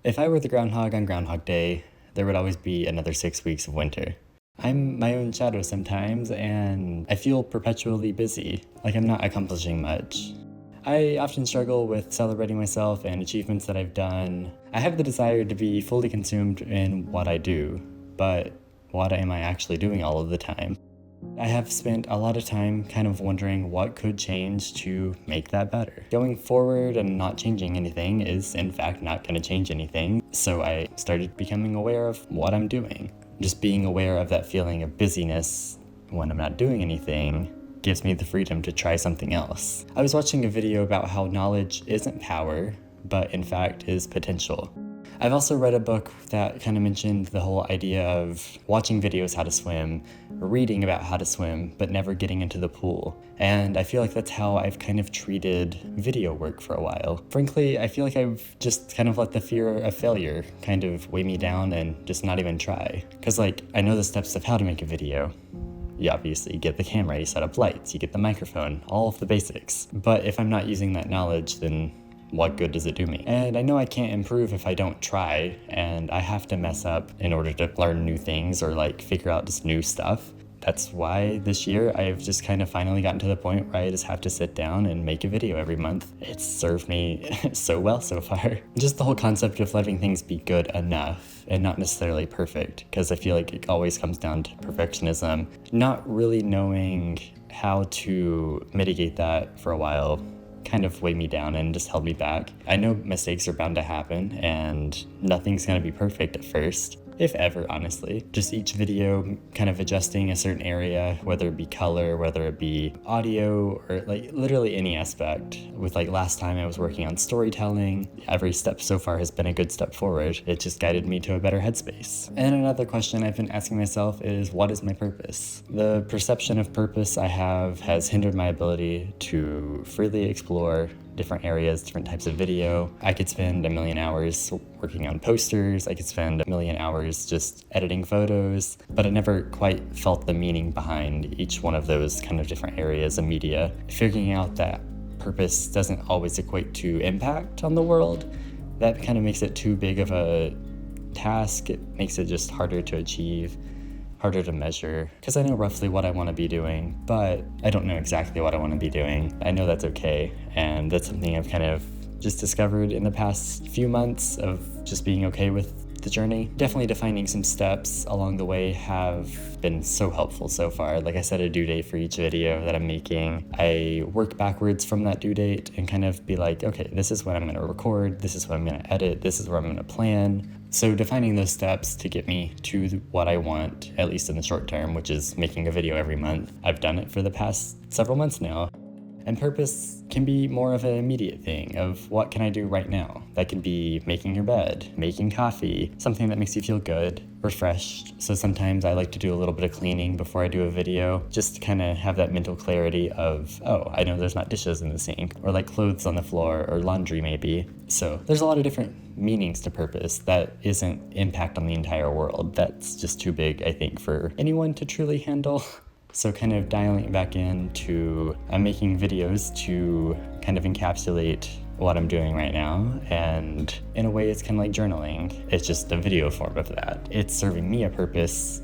If I were the groundhog on Groundhog Day, there would always be another 6 weeks of winter. I'm my own shadow sometimes, and I feel perpetually busy, like I'm not accomplishing much. I often struggle with celebrating myself and achievements that I've done. I have the desire to be fully consumed in what I do, but what am I actually doing all of the time? I have spent a lot of time kind of wondering what could change to make that better. Going forward and not changing anything is in fact not going to change anything, so I started becoming aware of what I'm doing. Just being aware of that feeling of busyness when I'm not doing anything gives me the freedom to try something else. I was watching a video about how knowledge isn't power, but in fact is potential. I've also read a book that kind of mentioned the whole idea of watching videos how to swim, reading about how to swim, but never getting into the pool. And I feel like that's how I've kind of treated video work for a while. Frankly, I feel like I've just kind of let the fear of failure kind of weigh me down and just not even try. Because I know the steps of how to make a video. You obviously get the camera, you set up lights, you get the microphone, all of the basics. But if I'm not using that knowledge, then what good does it do me? And I know I can't improve if I don't try, and I have to mess up in order to learn new things or figure out just new stuff. That's why this year I've just kind of finally gotten to the point where I just have to sit down and make a video every month. It's served me so well so far. Just the whole concept of letting things be good enough and not necessarily perfect, because I feel like it always comes down to perfectionism. Not really knowing how to mitigate that for a while kind of weighed me down and just held me back. I know mistakes are bound to happen and nothing's gonna be perfect at first, if ever, honestly. Just each video kind of adjusting a certain area, whether it be color, whether it be audio, or literally any aspect. With last time I was working on storytelling, every step so far has been a good step forward. It just guided me to a better headspace. And another question I've been asking myself is, what is my purpose? The perception of purpose I have has hindered my ability to freely explore different areas, different types of video. I could spend a million hours working on posters, I could spend a million hours just editing photos, but I never quite felt the meaning behind each one of those kind of different areas of media. Figuring out that purpose doesn't always equate to impact on the world, that kind of makes it too big of a task. It makes it just harder to achieve, harder to measure, because I know roughly what I want to be doing, but I don't know exactly what I want to be doing. I know that's okay, and that's something I've kind of just discovered in the past few months of just being okay with the journey. Definitely defining some steps along the way have been so helpful so far. I set a due date for each video that I'm making. I work backwards from that due date and kind of be like, okay, this is what I'm going to record, this is what I'm going to edit, this is what I'm going to plan. So defining those steps to get me to what I want, at least in the short term, which is making a video every month. I've done it for the past several months now. And purpose can be more of an immediate thing of what can I do right now? That can be making your bed, making coffee, something that makes you feel good, refreshed. So sometimes I like to do a little bit of cleaning before I do a video, just to kind of have that mental clarity of, oh, I know there's not dishes in the sink, or clothes on the floor, or laundry maybe. So there's a lot of different meanings to purpose that isn't impact on the entire world. That's just too big, I think, for anyone to truly handle. So kind of dialing it back into, I'm making videos to kind of encapsulate what I'm doing right now, and in a way it's kind of like journaling. It's just a video form of that. It's serving me a purpose,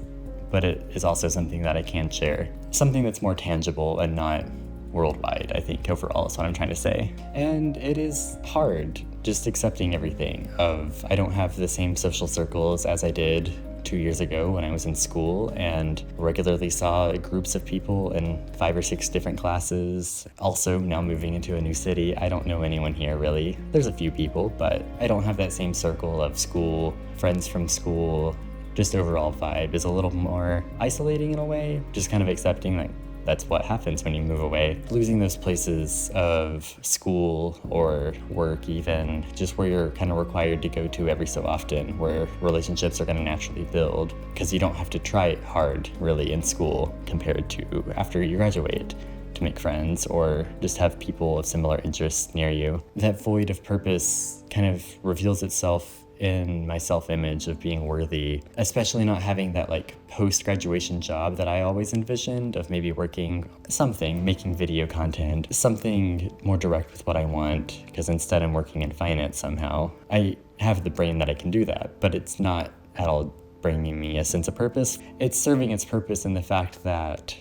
but it is also something that I can share. Something that's more tangible and not worldwide, I think, overall is what I'm trying to say. And it is hard just accepting everything of, I don't have the same social circles as I did 2 years ago when I was in school and regularly saw groups of people in 5 or 6 different classes. Also, now moving into a new city, I don't know anyone here really. There's a few people, but I don't have that same circle of school, friends from school. Just overall vibe is a little more isolating in a way, just kind of accepting that's what happens when you move away. Losing those places of school or work even, just where you're kind of required to go to every so often, where relationships are going to naturally build, because you don't have to try hard really in school compared to after you graduate to make friends or just have people of similar interests near you. That void of purpose kind of reveals itself in my self-image of being worthy, especially not having that like post-graduation job that I always envisioned of maybe working something, making video content, something more direct with what I want, because instead I'm working in finance somehow. I have the brain that I can do that, but it's not at all bringing me a sense of purpose. It's serving its purpose in the fact that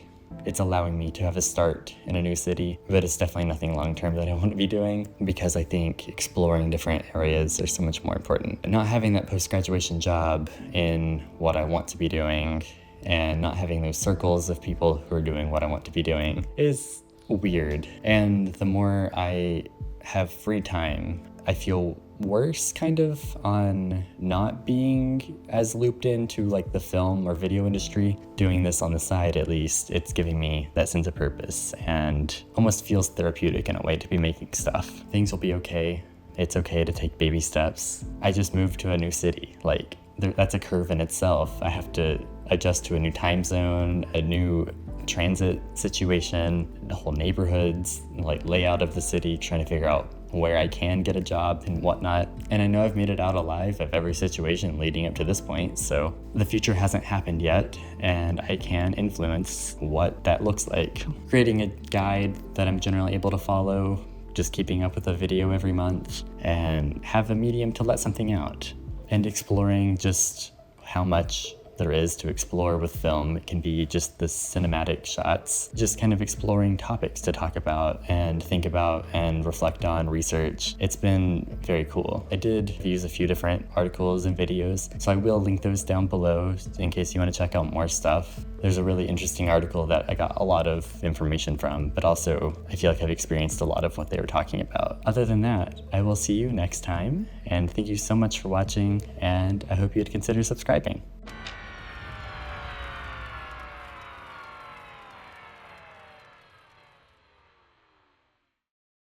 it's allowing me to have a start in a new city, but it's definitely nothing long-term that I want to be doing, because I think exploring different areas are so much more important. Not having that post-graduation job in what I want to be doing and not having those circles of people who are doing what I want to be doing is weird. And the more I have free time, I feel worse kind of on not being as looped into like the film or video industry. Doing this on the side, at least, it's giving me that sense of purpose and almost feels therapeutic in a way to be making stuff. Things will be okay. It's okay to take baby steps. I just moved to a new city. Like, that's a curve in itself. I have to adjust to a new time zone, a new transit situation, the whole neighborhoods, like layout of the city, trying to figure out where I can get a job and whatnot. And I know I've made it out alive of every situation leading up to this point, so the future hasn't happened yet, and I can influence what that looks like. Creating a guide that I'm generally able to follow, just keeping up with a video every month, and have a medium to let something out, and exploring just how much there is to explore with film. It can be just the cinematic shots, just kind of exploring topics to talk about and think about and reflect on, research. It's been very cool. I did use a few different articles and videos, so I will link those down below in case you want to check out more stuff. There's a really interesting article that I got a lot of information from, but also I feel like I've experienced a lot of what they were talking about. Other than that, I will see you next time, and thank you so much for watching, and I hope you'd consider subscribing.